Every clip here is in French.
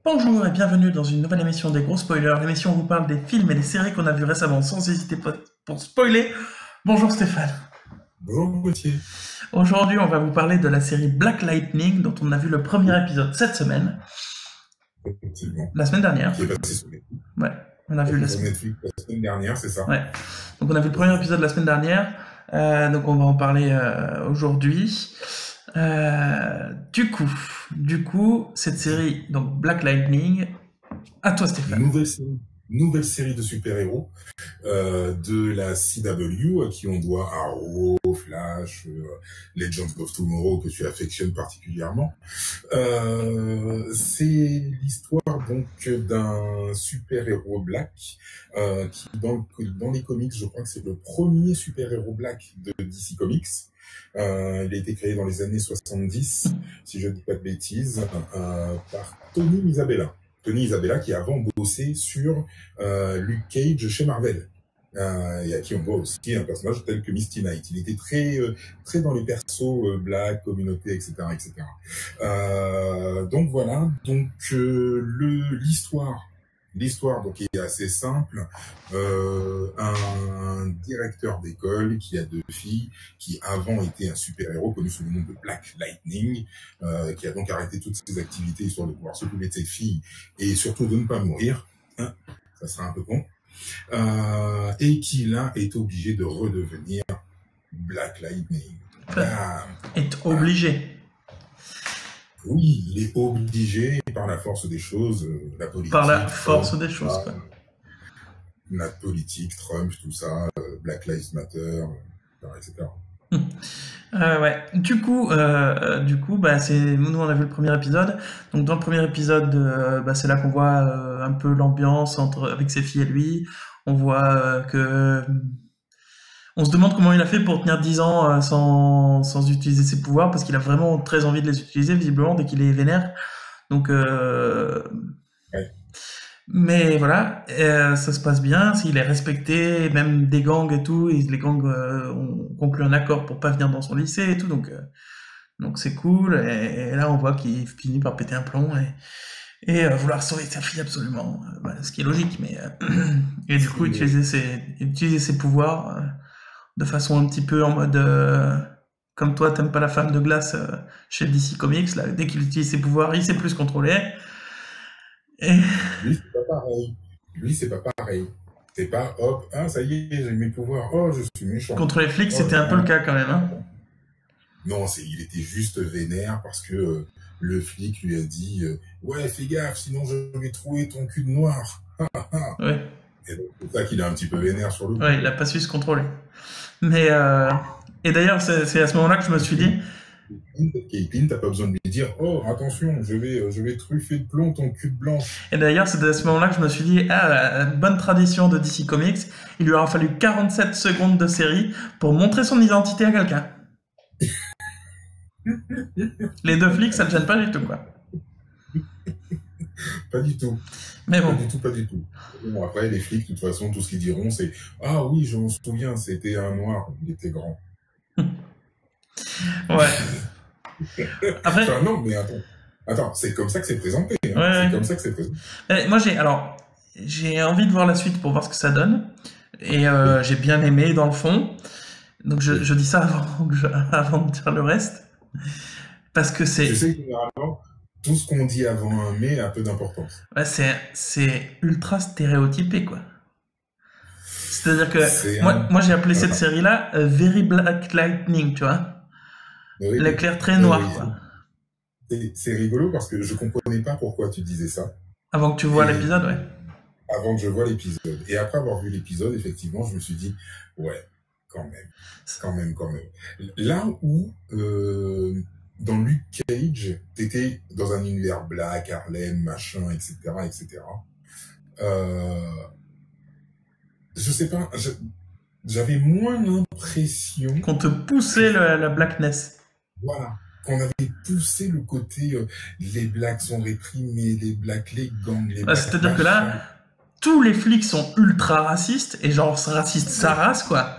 Bonjour et bienvenue dans une nouvelle émission des gros spoilers, l'émission où on vous parle des films et des séries qu'on a vus récemment sans hésiter pour spoiler. Bonjour Stéphane. Bonjour Gauthier. Aujourd'hui on va vous parler de la série Black Lightning dont on a vu le premier épisode cette semaine. Effectivement. La semaine dernière. Qui est passé sur Netflix. Ouais, on a vu la Netflix la semaine dernière, c'est ça? Ouais. Donc on a vu le premier épisode la semaine dernière, donc on va en parler aujourd'hui. Du coup, cette série, donc Black Lightning, à toi Stéphane. Nouvelle série de super-héros de la CW à qui on doit Arrow, Flash, Legends of Tomorrow que tu affectionnes particulièrement. C'est l'histoire donc d'un super-héros black qui dans les comics, je crois que c'est le premier super-héros black de DC Comics. Il a été créé dans les années 70, si je ne dis pas de bêtises, par Tony Isabella. Tony Isabella qui a avant bossé sur Luke Cage chez Marvel. Et à qui on voit aussi un personnage tel que Misty Knight. Il était très dans les persos black, communauté, etc., etc. Donc voilà. Donc l'histoire donc est assez simple. Un directeur d'école qui a 2 filles, qui avant était un super-héros connu sous le nom de Black Lightning, qui a donc arrêté toutes ses activités histoire de pouvoir s'occuper de ses filles et surtout de ne pas mourir. Hein, ça serait un peu con. Et qui là est obligé de redevenir Black Lightning. Est obligé. Oui, il est obligé par la force des choses, la politique. Par la force des choses, quoi. La politique, Trump, tout ça, Black Lives Matter, etc. Ouais. Du coup, bah, nous on a vu le premier épisode. Donc dans le premier épisode, bah, c'est là qu'on voit un peu l'ambiance avec ses filles et lui. On voit on se demande comment il a fait pour tenir 10 ans sans utiliser ses pouvoirs, parce qu'il a vraiment très envie de les utiliser, visiblement, dès qu'il est vénère. Donc, Ouais. mais voilà, ça se passe bien, s'il est respecté, même des gangs et tout, et les gangs ont conclu un accord pour pas venir dans son lycée et tout, donc c'est cool, et là on voit qu'il finit par péter un plomb et vouloir sauver sa fille absolument, voilà, ce qui est logique, mais et du coup utiliser ses pouvoirs de façon un petit peu en mode comme toi t'aimes pas la femme de glace chez DC Comics, là, dès qu'il utilise ses pouvoirs il sait plus se contrôler. Et... Lui c'est pas pareil. C'est pas hop, ah ça y est, j'ai mes pouvoirs, oh je suis méchant. Contre les flics c'était un peu le cas quand même, hein. Non, il était juste vénère parce que le flic lui a dit ouais fais gaffe sinon je vais trouer ton cul de noir. Ouais. Et donc, c'est ça qu'il est un petit peu vénère sur le coup. Ouais, il a pas su se contrôler. Mais et d'ailleurs c'est à ce moment-là que je me suis dit. Caitlin, t'as pas besoin de lui dire oh attention, je vais truffer de plomb ton cul de blanche. Et d'ailleurs c'est à ce moment-là que je me suis dit bonne tradition de DC Comics, il lui aura fallu 47 secondes de série pour montrer son identité à quelqu'un. Les 2 flics ça ne gêne pas du tout quoi. Pas du tout. Mais bon. Pas du tout. Bon, après, les flics, de toute façon, tout ce qu'ils diront, c'est ah oui, je m'en souviens, c'était un noir, il était grand. Ouais. Après... Enfin, non, mais attends, c'est comme ça que c'est présenté. Hein. Ouais. C'est comme ça que c'est présenté. Moi, j'ai envie de voir la suite pour voir ce que ça donne. Et j'ai bien aimé dans le fond. Donc je dis ça avant de dire le reste. Parce que c'est... Tu sais que généralement, tout ce qu'on dit avant un mais a peu d'importance. Ouais, c'est ultra stéréotypé, quoi. C'est-à-dire que moi j'ai appelé cette série-là Very Black Lightning, tu vois. Oui, l'éclair très noir, quoi. C'est rigolo parce que je comprenais pas pourquoi tu disais ça. Avant que tu vois l'épisode, ouais. Avant que je vois l'épisode. Et après avoir vu l'épisode, effectivement, je me suis dit, ouais, quand même. Là où, dans Luke Cage, t'étais dans un univers black, Harlem, machin, etc., etc. Je sais pas, j'avais moins l'impression... Qu'on te poussait la blackness. Voilà. Qu'on avait poussé le côté les blacks sont réprimés, les blacks, les gangs, les blacks... C'est-à-dire que là, tous les flics sont ultra racistes, et genre racistes sa race, quoi.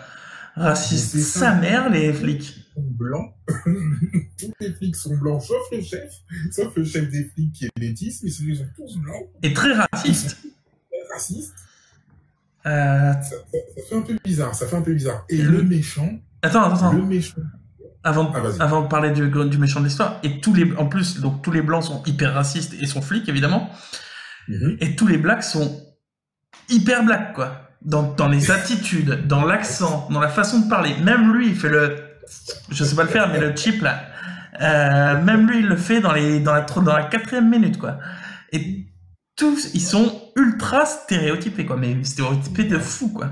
Racistes sa mère, les flics. sont blancs. Tous les flics sont blancs, sauf le chef des flics qui est métis, mais ils sont tous blancs. Et très raciste. Très raciste. Euh... Ça fait un peu bizarre, ça fait un peu bizarre. Et le méchant... Attends. Le méchant... Avant de parler du méchant de l'histoire, et en plus, donc tous les blancs sont hyper racistes et sont flics, évidemment. Et tous les blacks sont hyper blacks, quoi. Dans les attitudes, dans l'accent, dans la façon de parler. Même lui, il fait je sais pas le faire, mais le cheap, là. Même lui, il le fait dans la 4e minute, quoi. Et tous, ils sont ultra stéréotypés, quoi. Mais stéréotypés de fou, quoi.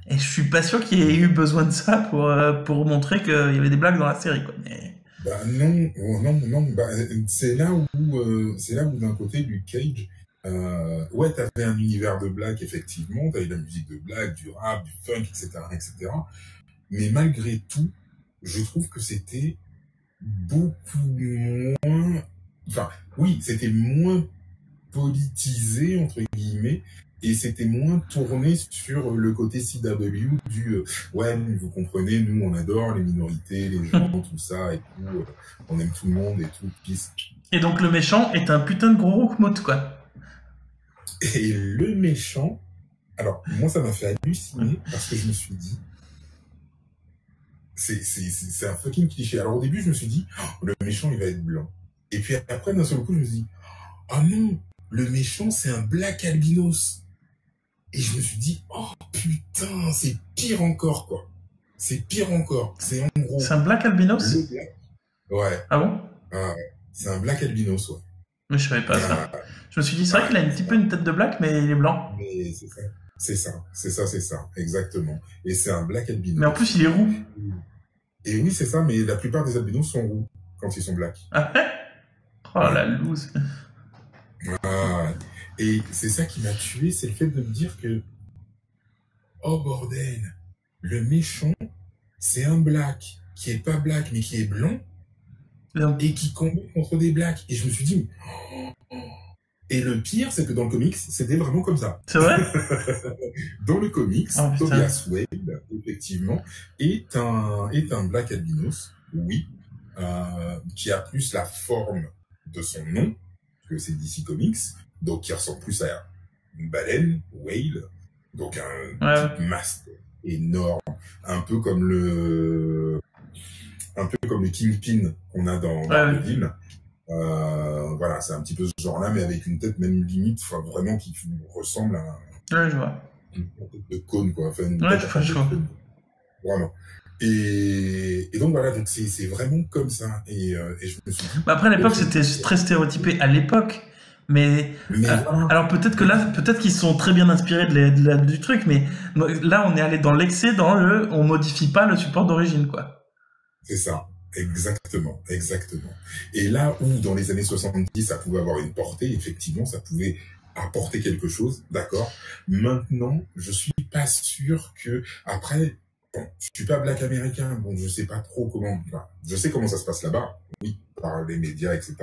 Et je suis pas sûr qu'il y ait eu besoin de ça pour montrer qu'il y avait des blagues dans la série, quoi. Mais... Bah non. Bah, c'est là où d'un côté, Luke Cage, ouais, t'avais un univers de blagues, effectivement, t'avais de la musique de blagues, du rap, du funk, etc. Mais malgré tout, je trouve que c'était beaucoup moins... Enfin, oui, c'était moins politisé, entre guillemets, et c'était moins tourné sur le côté CW ouais, vous comprenez, nous on adore les minorités, les gens, tout ça, et tout, on aime tout le monde et tout, peace. Et donc le méchant est un putain de gros roukmout, quoi. Et le méchant, alors moi ça m'a fait halluciner parce que je me suis dit, c'est un fucking cliché. Alors au début je me suis dit, oh, le méchant il va être blanc. Et puis après d'un seul coup je me suis dit, oh non, le méchant c'est un black albinos. Et je me suis dit, oh putain, c'est pire encore, quoi. C'est pire encore. C'est en gros... C'est un black albinos? Ouais. Ah bon? C'est un black albinos, ouais. Mais je savais pas ça. Je me suis dit, c'est vrai qu'il a un petit peu une tête de black, mais il est blanc. Mais c'est ça, exactement. Et c'est un black albinos. Mais en plus, il est roux. Et oui, c'est ça, mais la plupart des albinos sont roux quand ils sont blacks. Ah ouais? Oh la loose. Et c'est ça qui m'a tué, c'est le fait de me dire que, oh bordel, le méchant, c'est un black qui est pas black mais qui est blanc et qui combat contre des blacks. Et je me suis dit, oh. Et le pire, c'est que dans le comics, c'était vraiment comme ça. C'est vrai? Dans le comics, Tobias Wade, effectivement, est un black albinos, oui, qui a plus la forme de son nom, que c'est DC Comics, donc qui ressemble plus à une baleine, whale, donc un type masque énorme, un peu comme le Kingpin qu'on a dans Marvel. Voilà, c'est un petit peu ce genre-là, mais avec une tête même limite, vraiment qui ressemble à je vois. une tête de cône, quoi. Enfin, je vois. Vraiment. Et donc voilà, donc c'est vraiment comme ça. Et je me suis dit... Après, à l'époque, c'était très stéréotypé à l'époque. Mais voilà. Alors peut-être que là, peut-être qu'ils sont très bien inspirés du truc, mais là, on est allé dans l'excès, on modifie pas le support d'origine, quoi. C'est ça. Exactement. Et là où, dans les années 70, ça pouvait avoir une portée, effectivement, ça pouvait apporter quelque chose, d'accord. Maintenant, je suis pas sûr que, après, bon, je suis pas black américain, bon, je sais pas trop comment, enfin, je sais comment ça se passe là-bas, oui, par les médias, etc.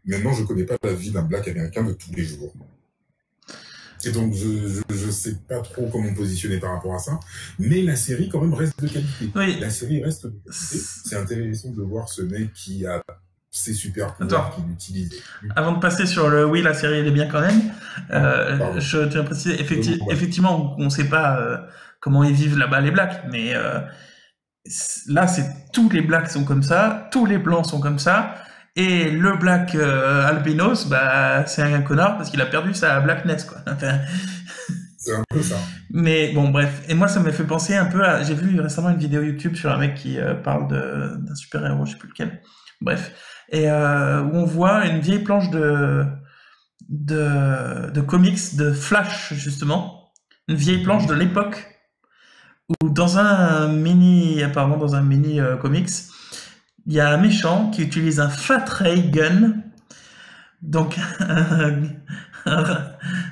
Maintenant, je connais pas la vie d'un black américain de tous les jours. Et donc, je sais pas trop comment me positionner par rapport à ça. Mais la série, quand même, reste de qualité. Oui. La série reste de qualité. C'est intéressant de voir ce mec qui a ses super pouvoirs qu'il utilise. Avant de passer sur oui, la série, elle est bien quand même. Je tiens à préciser, effectivement, on sait pas comment ils vivent là-bas, les blacks. Mais là, tous les blacks sont comme ça. Tous les blancs sont comme ça. Et le black albinos, bah, c'est un connard parce qu'il a perdu sa blackness, quoi. Enfin... C'est un peu ça. Mais bon, bref. Et moi, ça m'a fait penser un peu à... J'ai vu récemment une vidéo YouTube sur un mec qui parle d'un super-héros, je sais plus lequel. Bref. Et où on voit une vieille planche de comics de Flash, justement. Une vieille planche de l'époque. Où dans un mini comics, il y a un méchant qui utilise un fat ray gun, donc un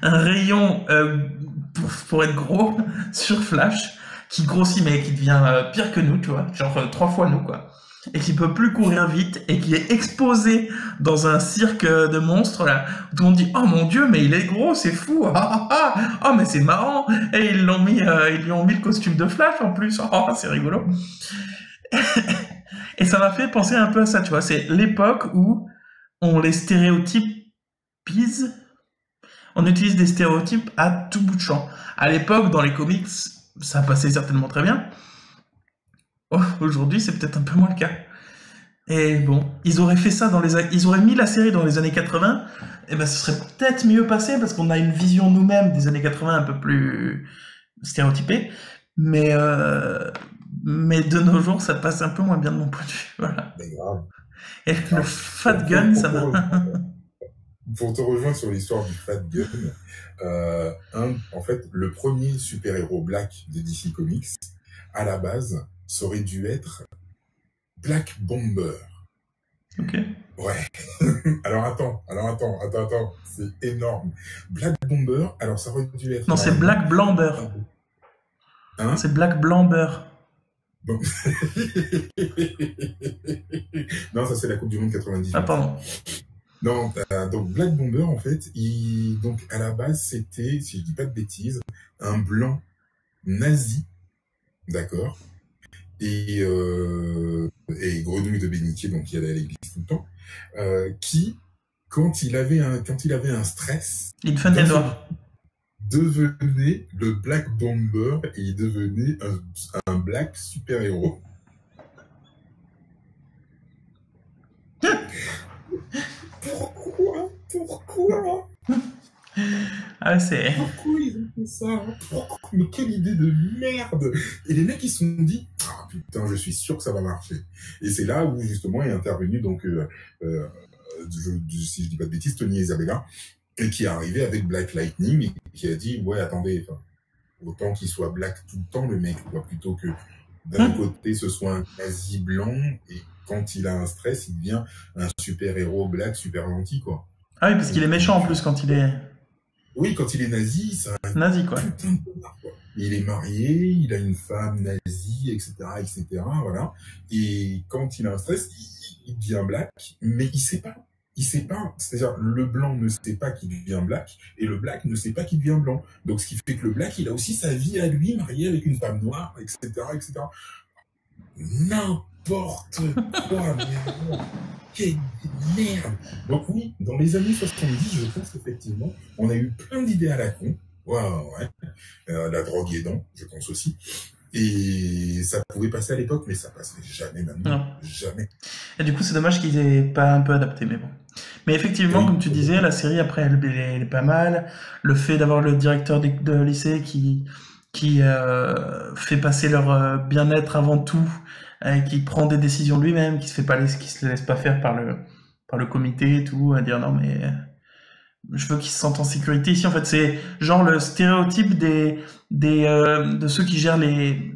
rayon pour être gros sur Flash, qui grossit mais qui devient pire que nous, tu vois, genre 3 fois nous, quoi. et qui peut plus courir vite et qui est exposé dans un cirque de monstres là. Tout le monde dit oh mon dieu mais il est gros, c'est fou. Ah, ah, ah. Oh mais c'est marrant. Et ils lui ont mis le costume de Flash en plus. Oh c'est rigolo. Et ça m'a fait penser un peu à ça, tu vois. C'est l'époque où on les stéréotypise. On utilise des stéréotypes à tout bout de champ. À l'époque, dans les comics, ça passait certainement très bien. Oh, aujourd'hui, c'est peut-être un peu moins le cas. Et bon, ils auraient fait ça ils auraient mis la série dans les années 80, et ben ce serait peut-être mieux passé parce qu'on a une vision nous-mêmes des années 80 un peu plus stéréotypée, mais de nos jours, ça passe un peu moins bien de mon point de vue. Voilà. Mais grave. Et le Fat Gun, ça m'a... Pour te rejoindre sur l'histoire du Fat Gun, en fait, le premier super-héros black de DC Comics, à la base, ça aurait dû être Black Bomber. Ok. Ouais. Alors attends, c'est énorme. Black Bomber, alors ça aurait dû être... Non, c'est Black Blamber. Hein? C'est Black Blamber. Bon. Non, ça c'est la Coupe du Monde 98. Ah, pardon. Non, donc Black Bomber, en fait, donc à la base, c'était, si je dis pas de bêtises, un blanc nazi, d'accord, et grenouille de bénitier, donc il allait à l'église tout le temps, qui, quand il avait un stress, Il fait des noirs. Devenait le Black Bomber et il devenait un black super-héros. Pourquoi Ah, c'est... Pourquoi ils ont fait ça? Mais quelle idée de merde! Et les mecs, ils se sont dit, ah putain, je suis sûr que ça va marcher. Et c'est là où, justement, est intervenu, donc, si je dis pas de bêtises, Tony Isabella, et qui est arrivé avec Black Lightning, et qui a dit, ouais, attendez, autant qu'il soit black tout le temps, le mec, quoi, plutôt que d'un côté, ce soit un nazi blanc, et quand il a un stress, il devient un super-héros black, super gentil, quoi. Ah oui, parce qu'il est méchant en plus quand il est... Oui, quand il est nazi, c'est un nazi, quoi. Putain de connard, quoi. Il est marié, il a une femme nazie, etc., voilà. Et quand il a un stress, il devient black, mais il sait pas. C'est-à-dire, le blanc ne sait pas qu'il devient black, et le black ne sait pas qu'il devient blanc. Donc, ce qui fait que le black, il a aussi sa vie à lui, marié avec une femme noire, etc., etc. N'importe quoi, mais quelle merde. Donc oui, dans les années 70, je pense qu'effectivement, on a eu plein d'idées à la con. Ouais. La drogue aidant, je pense aussi. Et ça pouvait passer à l'époque, mais ça passerait jamais maintenant. Non. Jamais. Et du coup, c'est dommage qu'ils aient pas un peu adapté, mais bon. Mais effectivement, Oui. comme tu disais, la série, après, elle est pas mal. Le fait d'avoir le directeur de lycée qui fait passer leur bien-être avant tout, qui prend des décisions lui-même, qui se laisse pas faire par le comité et tout, à dire non mais je veux qu'ils se sentent en sécurité ici. En fait, c'est genre le stéréotype de ceux qui gèrent les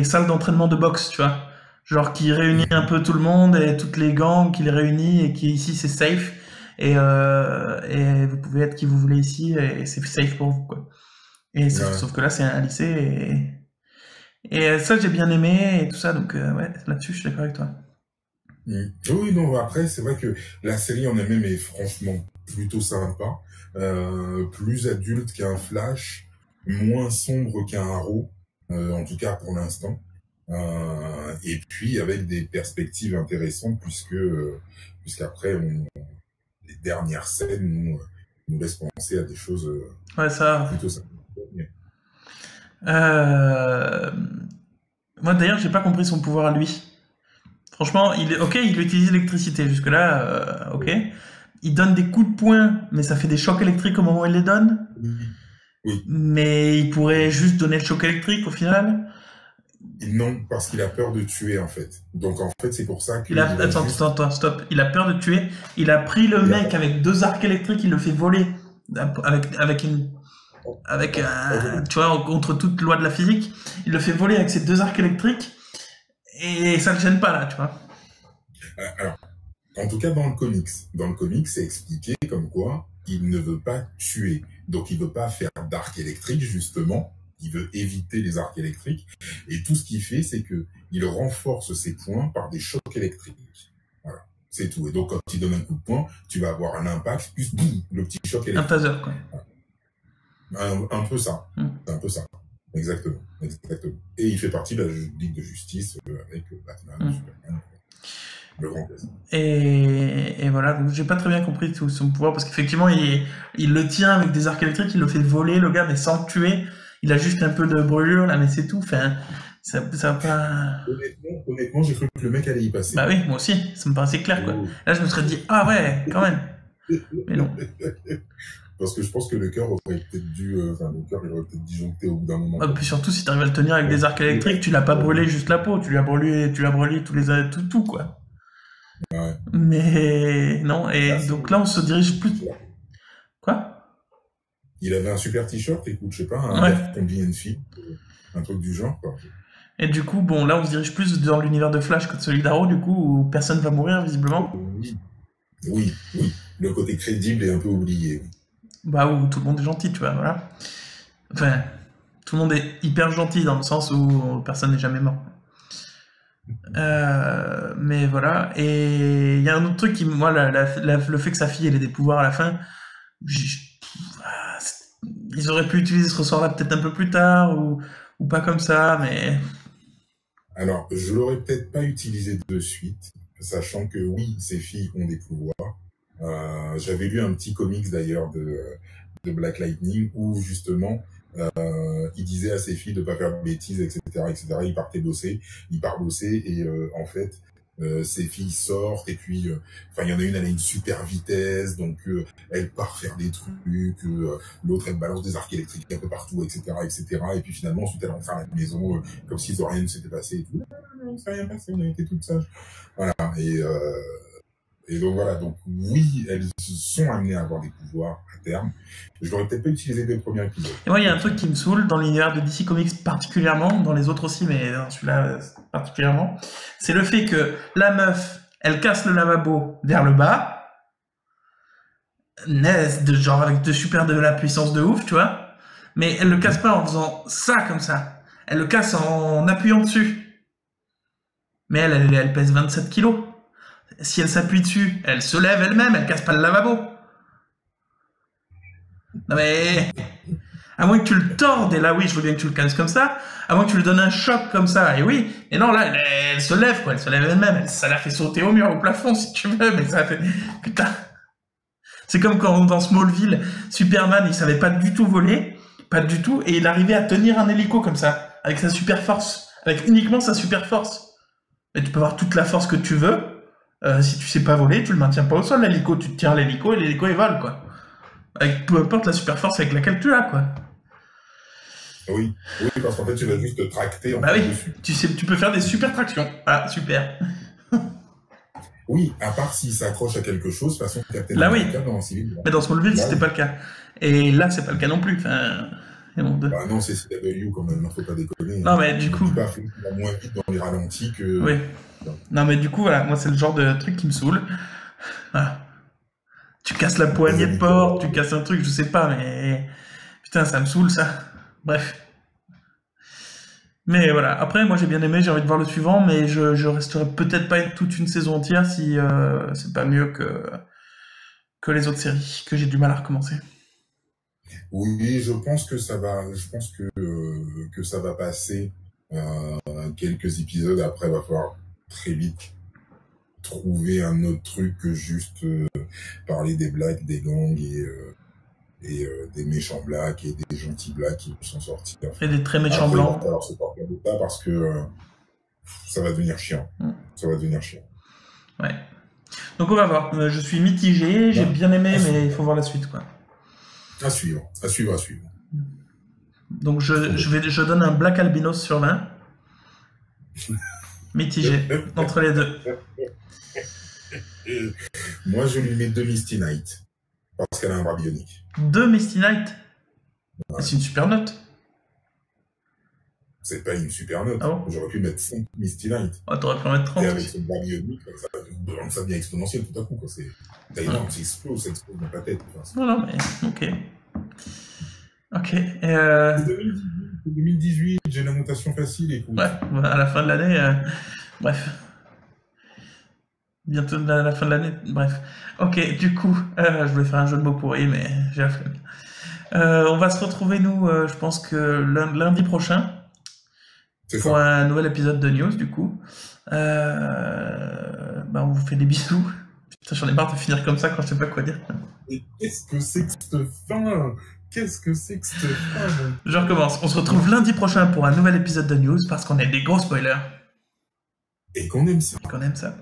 salles d'entraînement de boxe, tu vois. Genre qui réunit un peu tout le monde et toutes les gangs, qui les réunit et qui ici c'est safe et vous pouvez être qui vous voulez ici et c'est safe pour vous, quoi. Et sauf que là c'est un lycée et ça j'ai bien aimé et tout ça, donc ouais, là-dessus je suis d'accord avec toi. Oui, non, après, c'est vrai que la série en elle-même est franchement plutôt sympa, plus adulte qu'un Flash, moins sombre qu'un Arrow, en tout cas pour l'instant, et puis avec des perspectives intéressantes puisqu'après, les dernières scènes nous laissent penser à des choses Ouais, ça... plutôt sympas. Moi d'ailleurs j'ai pas compris son pouvoir à lui. Franchement, il utilise l'électricité jusque-là, ok. Il donne des coups de poing, mais ça fait des chocs électriques au moment où il les donne. Oui. Mais il pourrait juste donner le choc électrique au final. Non, parce qu'il a peur de tuer en fait. Donc en fait c'est pour ça que... Attends, stop. Il a peur de tuer. Il a pris le mec avec 2 arcs électriques, il le fait voler tu vois, contre toute loi de la physique. Il le fait voler avec ses 2 arcs électriques. Et ça ne gêne pas, là, tu vois. Alors, en tout cas, dans le comics, c'est expliqué comme quoi il ne veut pas tuer. Donc, il veut pas faire d'arc électrique, justement. il veut éviter les arcs électriques. Et tout ce qu'il fait, c'est que il renforce ses points par des chocs électriques. Voilà, c'est tout. Et donc, quand il donne un coup de poing, tu vas avoir un impact, plus boum, le petit choc électrique. Un taser, quoi. Un peu ça. C'est un peu ça. Exactement. Et il fait partie de la Ligue de Justice avec Batman, Superman, le grand classique. Et voilà, donc j'ai pas très bien compris tout son pouvoir, parce qu'effectivement, il le tient avec des arcs électriques, il le fait voler, le gars, mais sans le tuer. Il a juste un peu de brûlure, là, mais c'est tout. Enfin, ça va pas... Honnêtement, j'ai cru que le mec allait y passer. Bah oui, moi aussi, ça me paraissait clair, quoi. Là, je me serais dit, ah ouais, quand même. Mais non. Parce que je pense que le cœur aurait peut-être dû, il aurait peut-être disjoncté au bout d'un moment. Puis surtout, si t'arrives à le tenir avec des arcs électriques, tu l'as pas brûlé juste la peau, tu l'as brûlé tout, quoi. Ouais. Mais non, et donc là, on se dirige plus... Quoi? Il avait un super t-shirt, écoute, je sais pas, un convenient fit, un truc du genre, quoi. Et du coup, bon, là, on se dirige plus dans l'univers de Flash que de celui d'Arrow, du coup, où personne va mourir, visiblement. Oui. Le côté crédible est un peu oublié. Bah, où tout le monde est gentil, tu vois, voilà. Enfin, tout le monde est hyper gentil dans le sens où personne n'est jamais mort. Mais voilà, et il y a un autre truc qui, moi, le fait que sa fille elle ait des pouvoirs à la fin, ils auraient pu utiliser ce ressort-là peut-être un peu plus tard, ou pas comme ça, mais... Alors, je l'aurais peut-être pas utilisé de suite, sachant que oui, ces filles ont des pouvoirs. J'avais lu un petit comics d'ailleurs de Black Lightning où justement il disait à ses filles de pas faire de bêtises, etc., etc. Il part bosser et en fait ses filles sortent et puis il y en a une, elle a une super vitesse, donc elle part faire des trucs, l'autre elle balance des arcs électriques un peu partout, etc., et puis finalement ensuite elle rentre à la maison comme si rien ne s'était passé et tout. Non, ça n'a rien passé, on a été toutes sages. Voilà, et donc voilà, donc oui, elles sont amenées à avoir des pouvoirs à terme. Je l'aurais peut-être pas utilisé dès le premier épisode. Et moi, il y a un truc qui me saoule dans l'univers de DC Comics particulièrement, dans les autres aussi, mais dans celui-là particulièrement, c'est le fait que la meuf, elle casse le lavabo vers le bas, naise de genre avec de la puissance de ouf, tu vois, mais elle le casse pas en faisant ça comme ça. Elle le casse en appuyant dessus. Mais elle pèse 27 kilos. Si elle s'appuie dessus, elle se lève elle-même, elle casse pas le lavabo. Non mais... À moins que tu le tordes, et là oui, je veux bien que tu le casses comme ça, à moins que tu lui donnes un choc comme ça, et oui. Et non, là, elle se lève, quoi, elle se lève elle-même, ça la fait sauter au mur, au plafond, si tu veux, mais ça fait... Putain. C'est comme quand, dans Smallville, Superman, il savait pas du tout voler, pas du tout, et il arrivait à tenir un hélico comme ça, avec sa super force, avec uniquement sa super force. Mais tu peux avoir toute la force que tu veux, si tu sais pas voler, tu le maintiens pas au sol, l'hélico, tu tiens l'hélico et l'hélico il vole, quoi. Avec peu importe la super force avec laquelle tu l'as, quoi. Oui, parce qu'en fait tu vas juste te tracter bah oui, dessus. Tu peux faire des super tractions. Voilà, super. Oui, à part s'il s'accroche à quelque chose, de toute façon, Captain là America, oui. dans Civil. Mais dans Smallville, c'était pas le cas. Et là, c'est pas le cas non plus. Enfin, bah non, c'est CW quand même, faut pas déconner. Non, mais du coup. Il va moins vite dans les ralentis que. Oui. Non, mais du coup, voilà, moi, c'est le genre de truc qui me saoule. Voilà. Tu casses la poignée de porte, tu casses un truc, je sais pas, mais. Putain, ça me saoule, ça. Bref. Mais voilà, après, moi j'ai bien aimé, j'ai envie de voir le suivant, mais je resterai peut-être pas toute une saison entière si c'est pas mieux que les autres séries, que j'ai du mal à recommencer. Oui, je pense que ça va passer quelques épisodes, après il va falloir très vite trouver un autre truc que juste parler des blacks, des gangs et des méchants blacks et des gentils blacks qui sont sortis. Et des très méchants blancs. Alors c'est pas de ça parce que ça va devenir chiant. Ça va devenir chiant. Ouais. Donc on va voir. Je suis mitigé, j'ai bien aimé, mais il faut voir la suite, quoi. À suivre. Donc je donne un Black Albinos sur 20. Mitigé entre les deux. Moi je lui mets 2 Misty Knight. Parce qu'elle a un bras bionique. 2 Misty Knight. Ouais. C'est une super note. C'est pas une super note. Ah bon. J'aurais pu mettre 5 Misty Knight. Oh, t'aurais pu en mettre 30. Et avec son bras bionique, ça devient exponentiel tout à coup. C'est énorme, ça explose dans ta tête. Non, mais ok. Ok. C'est 2018, j'ai la notation facile, écoute. Ouais, à la fin de l'année, bref. Bientôt à la fin de l'année, bref. Ok, du coup, je voulais faire un jeu de mots pourri, mais j'ai la flemme. On va se retrouver, nous, je pense que lundi prochain, pour un nouvel épisode de news, du coup. On vous fait des bisous. Putain, j'en ai marre de finir comme ça quand je sais pas quoi dire. Et qu'est-ce que c'est que cette fin? Qu'est-ce que c'est que cette fin? Je recommence. On se retrouve lundi prochain pour un nouvel épisode de news parce qu'on est des gros spoilers. Et qu'on aime ça. Qu'on aime ça.